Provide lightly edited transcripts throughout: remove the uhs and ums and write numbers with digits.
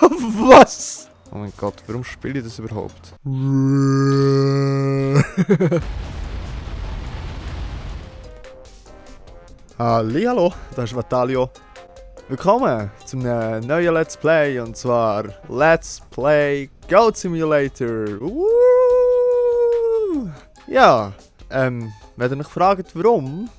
Was? Oh mein Gott, warum spiele ich das überhaupt? Hallihallo, das ist Vitalio. Willkommen zum neuen Let's Play, und zwar Let's Play Goat Simulator. Ja, wenn ihr euch fragt, warum?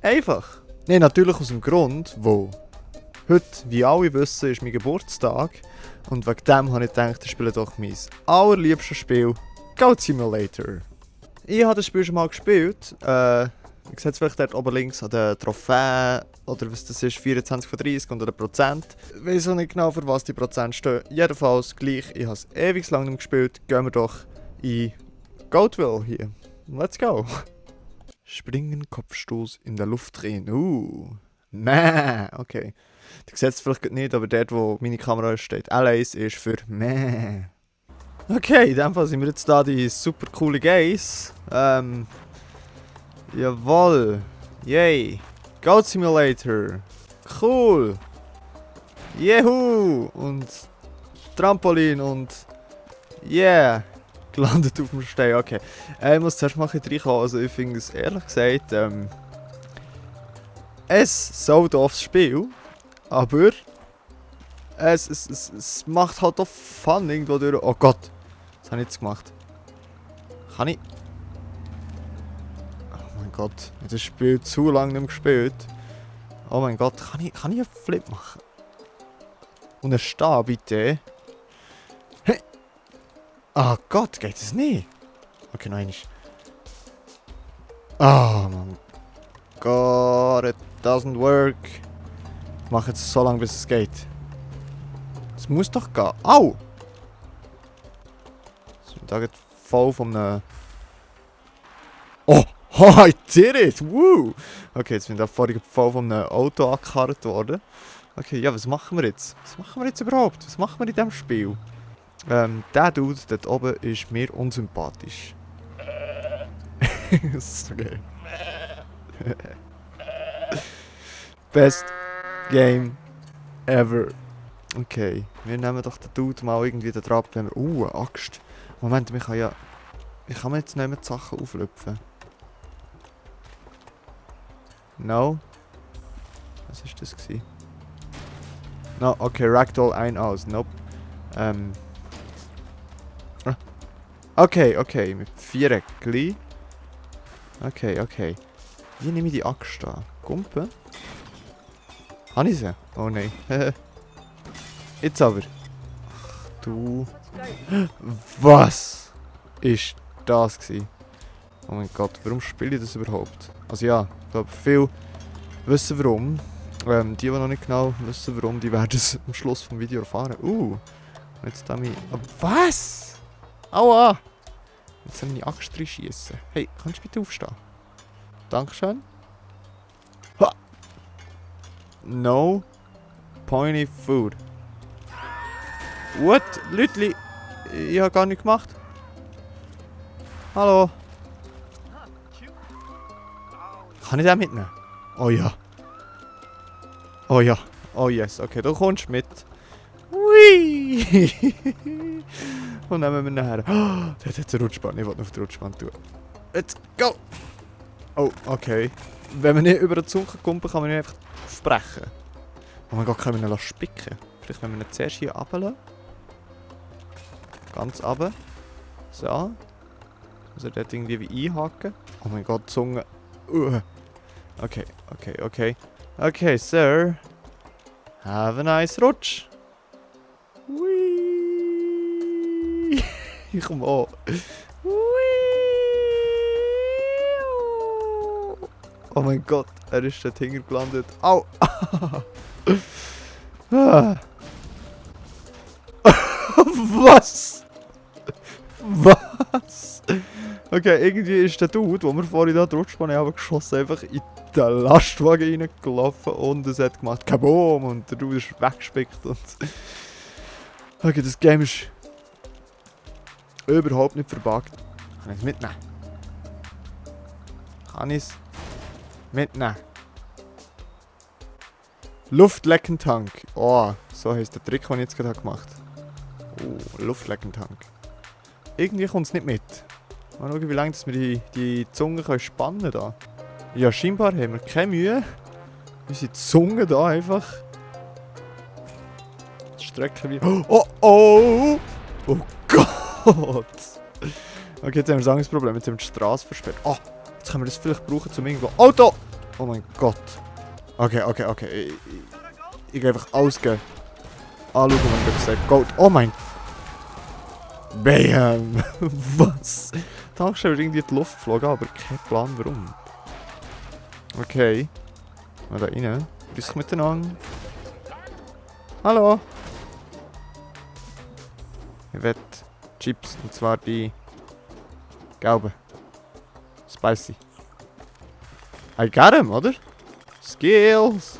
Einfach. Nee, natürlich aus dem Grund, wo heute, wie alle wissen, ist mein Geburtstag. Und wegen dem habe ich gedacht, ich spiele doch mein allerliebstes Spiel, Goat Simulator. Ich habe das Spiel schon mal gespielt. Ihr seht es vielleicht dort oben links an den Trophäen, oder was das ist, 24 von 30 und 100%. Ich weiß auch nicht genau, für was die Prozent stehen. Jedenfalls gleich, ich habe es ewig lang nicht gespielt. Gehen wir doch in Goatville hier. Let's go! Springen, Kopfstoß in der Luft drehen. Meh, okay. Du seht es vielleicht nicht, aber dort, wo meine Kamera steht, L1 ist für Meh. Okay, in dem Fall sind wir jetzt da die super coole Gays. Jawohl. Yay. Goat Simulator. Cool. Juhu. Und Trampolin und yeah. Gelandet auf dem Stein. Okay. Ich muss zuerst mal reinkommen. Also ich finde es ehrlich gesagt, es so doofes Spiel. Aber es macht halt auch Fun irgendwo durch. Oh Gott. Was habe ich jetzt gemacht? Kann ich... Oh mein Gott. Ich habe das Spiel zu lange nicht mehr gespielt. Oh mein Gott. Kann ich einen Flip machen? Und einen Stab bitte. Hey. Oh Gott. Geht das nicht? Okay, noch einmal. Oh mein Gott. It doesn't work. Ich mache jetzt so lange, bis es geht. Es muss doch gehen. Au! Da geht voll von einem... Oh! Oh, I did it! Woo! Okay, jetzt bin ich da vorhin voll von einem Auto angekarrt worden. Okay, ja, was machen wir jetzt? Was machen wir jetzt überhaupt? Was machen wir in diesem Spiel? Der Dude dort oben ist mir unsympathisch. Das ist so geil. Best Game ever. Okay, wir nehmen doch den Dude mal irgendwie da drauf, wenn wir... eine Axt. Moment, ich kann mir jetzt nicht mehr die Sachen auflöpfen. No. Was war das gewesen? No, okay, Ragdoll ein aus. Nope. Okay, mit 4 Eckli. Okay. Wie nehme ich die Axt an? Gumpen? Habe ich sie? Oh nein. Jetzt aber. Ach du. Was ist das gewesen? Oh mein Gott, warum spiele ich das überhaupt? Also ja, ich glaube, viele wissen warum. Die noch nicht genau wissen warum, die werden es am Schluss vom Video erfahren. Jetzt habe ich... Was? Aua! Jetzt soll ich meine Axt reinschiessen. Hey, kannst du bitte aufstehen? Dankeschön. Ha! No pointy food. What? Leute, ich habe gar nichts gemacht. Hallo? Kann ich den mitnehmen? Oh ja. Oh ja. Oh yes. Okay, du kommst mit. Hui! Und nehmen wir nachher. Oh, der hat jetzt eine Rutschbahn. Ich wollte noch auf die Rutschbahn tun. Let's go! Oh, okay. Wenn man nicht über den Zunge kommt, kann man nicht einfach sprechen. Oh mein Gott, können wir ihn spicken? Vielleicht wenn wir ihn zuerst hier runterlassen. Ganz runter. So. Muss er dort irgendwie wie einhaken. Oh mein Gott, Zunge. Okay. Okay, Sir. Have a nice Rutsch. Whee! Ich komme an. Oh mein Gott, er ist dort hinten gelandet. Au! Was? Was? Okay, irgendwie ist der Dude, wo wir vorhin da die Rutschbahn haben geschossen, einfach in den Lastwagen reingelaufen und es hat gemacht Kaboom und der Dude ist weggespickt und... Okay, das Game ist überhaupt nicht verbuggt. Kann ich es mitnehmen? Kann ich es mitnehmen? Luftleckentank. Oh, so heisst der Trick, den ich jetzt gerade gemacht habe. Oh, Luftleckentank. Irgendwie kommt es nicht mit. Mal schauen, wie lange dass wir die Zunge können spannen da. Ja, scheinbar haben wir keine Mühe. Unsere Zunge da einfach. Das strecken wir. Oh, oh! Oh Gott! Okay, jetzt haben wir ein anderes Problem. Jetzt haben wir die Straße versperrt. Oh, jetzt können wir das vielleicht brauchen zum irgendwo. Auto! Oh mein Gott. Okay. Ich gehe einfach ausgehen. Anschauen, wenn wir gesagt Gold. Oh mein. Bam! Was? Die Tankstelle ist irgendwie in die Luft geflogen, aber kein Plan warum. Okay. Mal da rein. Grüß miteinander. Hallo! Ich will Chips, und zwar die gelben. Spicy. I got him, oder? Skills!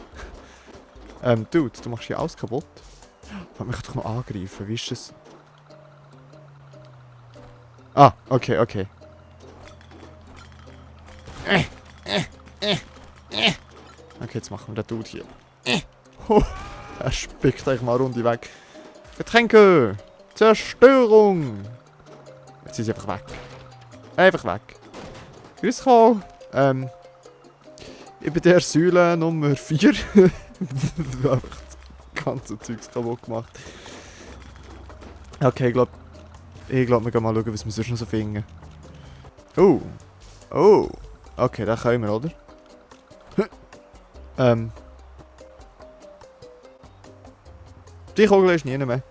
Dude, du machst hier alles kaputt. Wollt mich doch noch angreifen, wie ist das? Ah, okay. Okay, jetzt machen wir den Dude hier. Er spickt euch mal Runde weg. Getränke! Zerstörung! Jetzt sind sie einfach weg. Einfach weg. Grüß Gott. Ich bin der Säule Nummer 4. Einfach das ganze Zeugs kaputt gemacht. Okay, ich glaube, wir gehen mal schauen, was wir sonst noch so finden. Oh. Oh. Okay, da können wir, oder? Die Kugel ist nie mehr.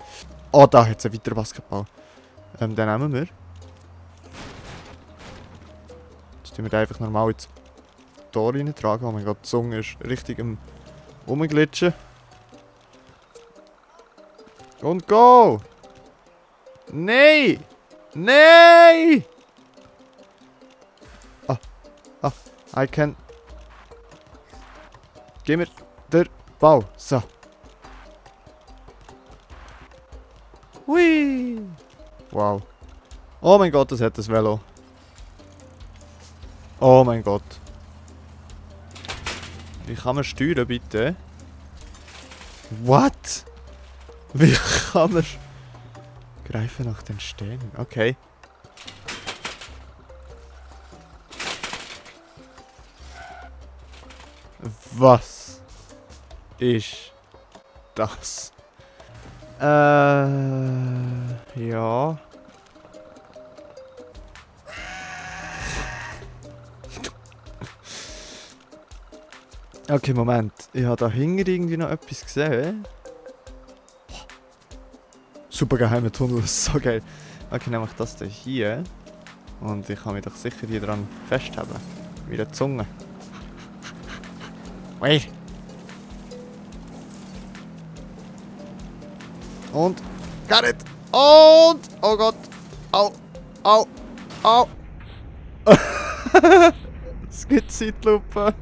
Oh, da hat es einen weiteren Basketball. Den nehmen wir. Jetzt tun wir den einfach normal ins Tor reintragen. Oh mein Gott, die Zunge ist richtig am Rumglitschen. Und go! Nein! Nein! I can... Gib mir den Ball. So. Hui! Wow. Oh mein Gott, das hat das Velo. Oh mein Gott. Wie kann man steuern, bitte? What? Wie kann man... Greife nach den Stäben. Okay. Was ist das? Ja. Okay, Moment. Ich habe da hinten irgendwie noch etwas gesehen. Super geheimer Tunnel, das ist so geil. Okay, nämlich das hier. Und ich kann mich doch sicher hier dran festhalten. Wie eine Zunge. Wait. Und. Got it! Und. Oh Gott! Au! Au! Au! Es gibt Zeitlupe.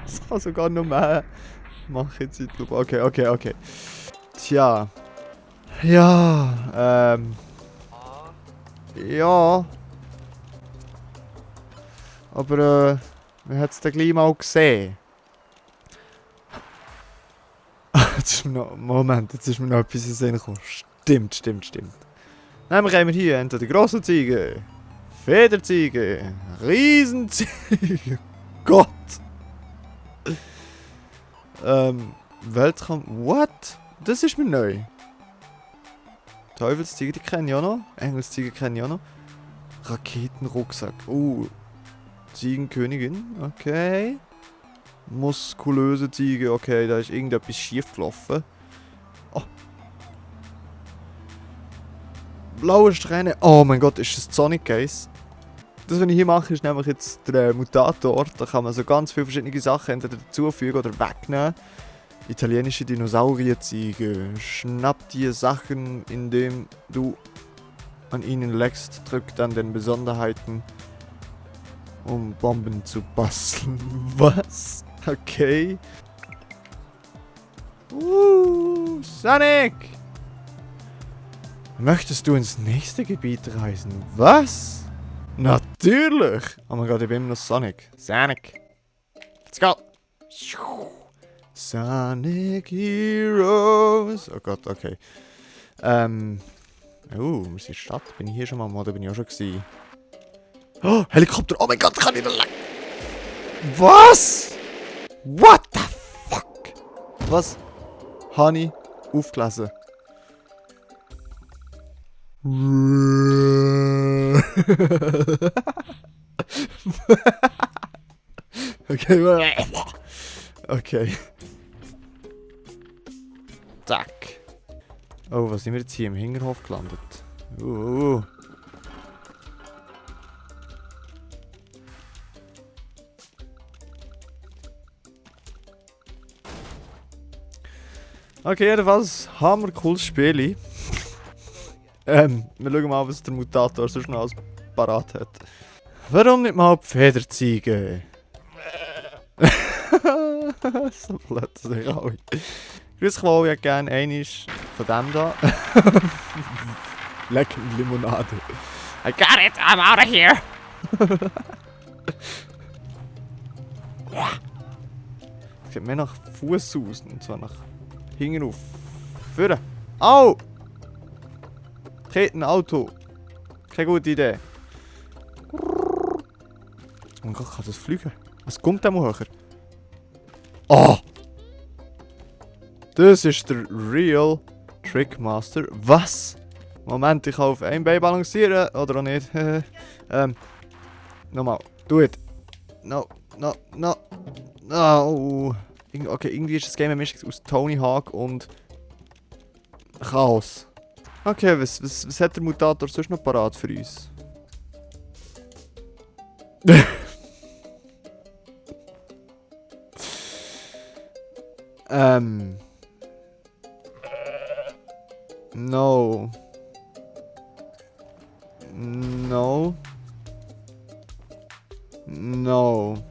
Es kann sogar noch mehr machen, Zeitlupe. Okay. Tja. Ja, ja. Aber, man hat es dann gleich mal gesehen. Moment, jetzt ist mir noch etwas in den Sinn gekommen. Stimmt. Nämlich haben wir hier entweder grosse Ziege, Federziege, Riesenziege. Gott! Weltkampf. What? Das ist mir neu. Teufelsziege, die kenne ich auch noch. Engelsziege kenne ich auch noch. Raketenrucksack. Ziegenkönigin. Okay. Muskulöse Ziege. Okay, da ist irgendetwas schief gelaufen. Oh. Blaue Strähne. Oh mein Gott, ist das Sonic Case? Das, was ich hier mache, ist nämlich jetzt der Mutator. Da kann man so ganz viele verschiedene Sachen entweder dazufügen oder wegnehmen. Italienische Dinosaurierziege. Schnapp dir Sachen, indem du an ihnen leckst. Drück dann den Besonderheiten, um Bomben zu basteln. Was? Okay. Sonic! Möchtest du ins nächste Gebiet reisen? Was? Natürlich! Oh mein Gott, ich bin immer noch Sonic. Sonic! Let's go! Sonic Heroes. Oh Gott, okay. Wir sind in der Stadt. Bin ich hier schon mal? Oder bin ich auch schon gewesen? Oh, Helikopter! Oh mein Gott, kann ich da lang? Was? What the fuck? Was habe ich aufgelesen? Okay. Okay. Zack. Oh, was sind wir jetzt hier im Hinterhof gelandet? Okay, jedenfalls haben wir cooles Spiel. Wir schauen mal, was der Mutator so schnell alles parat hat. Warum nicht mal die Federziege? So blöd, das ich alle. Grüß dich wohl, ich hätte gerne einmal von dem da. Lecker Limonade. I got it, I'm out of here! Es sieht mehr nach Fuß aus, und zwar nach hinten auf. Führen! Au! Treten, Auto! Keine gute Idee. Oh mein Gott, kann das fliegen? Was kommt denn höher? Oh! Das ist der Real Trickmaster. Was? Moment, ich kann auf einem Bein balancieren, oder auch nicht. Nochmal, do it. No. Okay, irgendwie ist das Game eine Mischung aus Tony Hawk und Chaos. Okay, was hat der Mutator sonst noch parat für uns? No. No. No. No.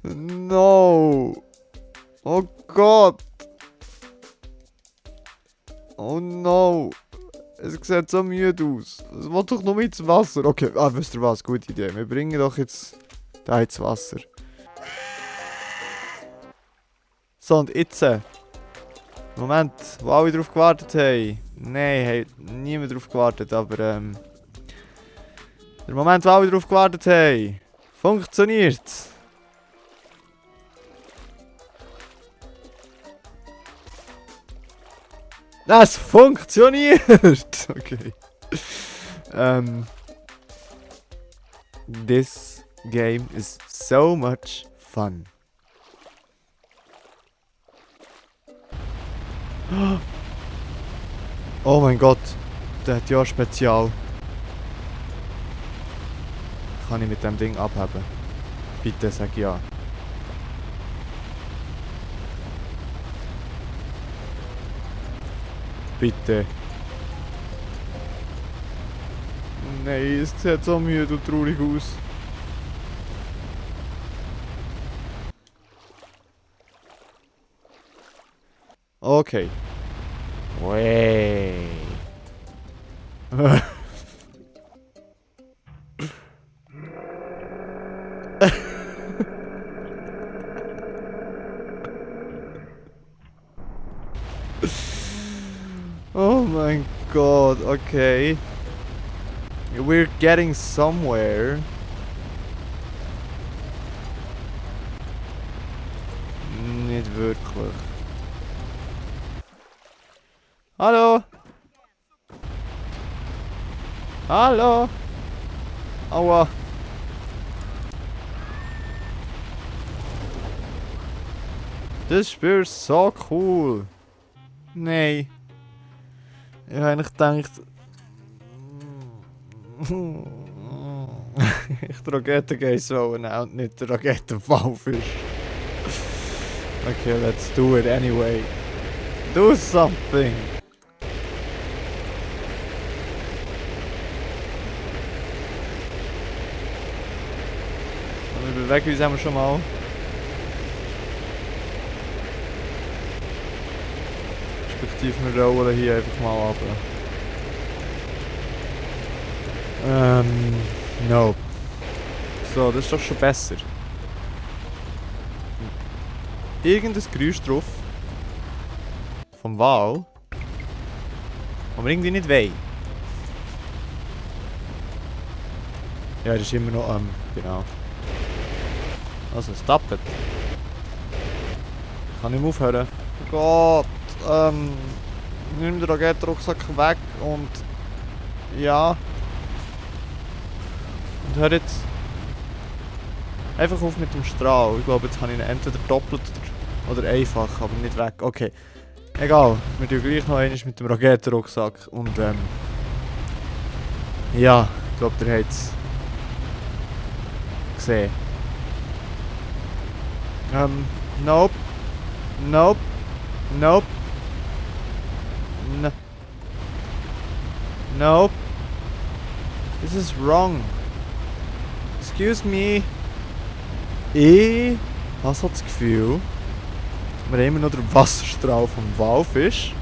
No. Oh Gott. Oh no. Es sieht so müde aus. Es will doch noch mit ins Wasser. Okay, wisst ihr was? Gute Idee. Wir bringen doch jetzt da ins Wasser. So, und jetzt. Moment, wo alle drauf gewartet haben. Nein, hat niemand drauf gewartet, aber der Moment, wo alle drauf gewartet haben. Funktioniert. Das funktioniert! Okay. This game is so much fun. Oh mein Gott, der hat ja Spezial. Kann ich mit dem Ding abheben? Bitte sag ja. Bitte. Nein, es sieht so müde und traurig aus. Okay. Way. Oh my god, okay. We're getting somewhere. Nicht wirklich. Hallo? Hallo? Aua. Das Spiel ist so cool. Nein. Ich habe eigentlich gedacht... ich den Raketengeist wollen und nicht den Raketenwallfisch. Okay, let's do it anyway. Do something! Und wir bewegen uns einmal schon mal. Respektive wir rollen hier einfach mal ab. No. So, das ist doch schon besser. Irgendein Geräusch drauf. Vom Wal. Aber wir irgendwie nicht wollen. Ja, das ist immer noch, genau. Also, es tappet. Ich kann nicht mehr aufhören. Oh Gott, nimm den Raketenrucksack weg und... Ja. Und hör jetzt... Einfach auf mit dem Strahl. Ich glaube, jetzt habe ich ihn entweder doppelt oder einfach, aber nicht weg. Okay. Egal, wir tun gleich noch einmal mit dem Raketenrucksack und ja, ich glaube, ihr habt es gesehen. Nope. Nope. Nope. No. Nope. This is wrong. Excuse me. Ich habe so das Gefühl, wir haben immer noch den Wasserstrahl vom Walfisch.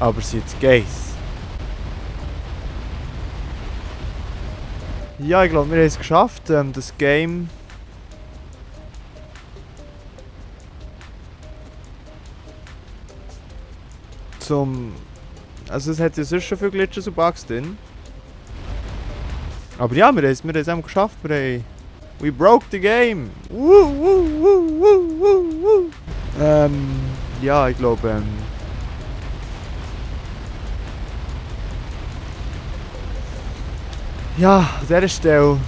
Aber jetzt geht's. Ja, ich glaube, wir haben es geschafft, das Game also es hat ja sonst schon viele Glitches und Bugs drin. Aber ja, wir haben es geschafft. We broke the game! Woo, woo, woo, woo, woo, woo. Ja, ich glaube, ja, an dieser Stelle...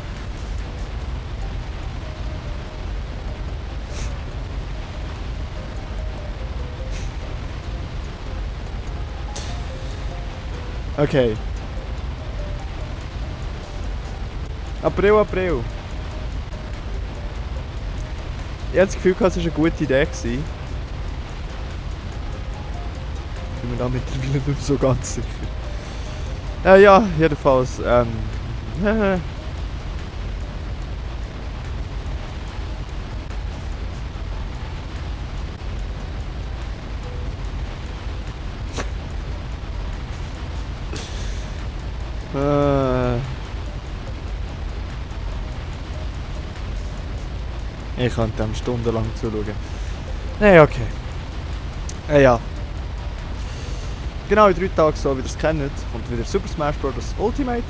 Okay. April. Ich habe das Gefühl, es war eine gute Idee. Ich bin mir da mittlerweile nicht mehr so ganz sicher. Ja, jedenfalls. Ich könnte dem stundenlang zuschauen. Nein, okay. Ja. Genau in 3 Tagen, so wie ihr es kennt, kommt wieder Super Smash Bros. Ultimate.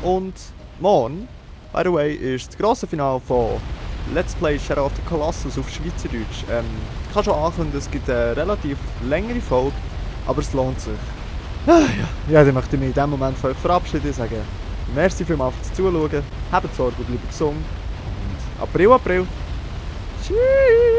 Und morgen, by the way, ist das grosse Finale von Let's Play Shadow of the Colossus auf Schweizerdeutsch. Ich kann schon ankündigen, es gibt eine relativ längere Folge, aber es lohnt sich. Ja, dann möchte ich mich in diesem Moment von euch verabschieden und sagen, merci vielmals fürs Zuschauen, habt Sorge und bleibt gesund. Und April. Tschüss!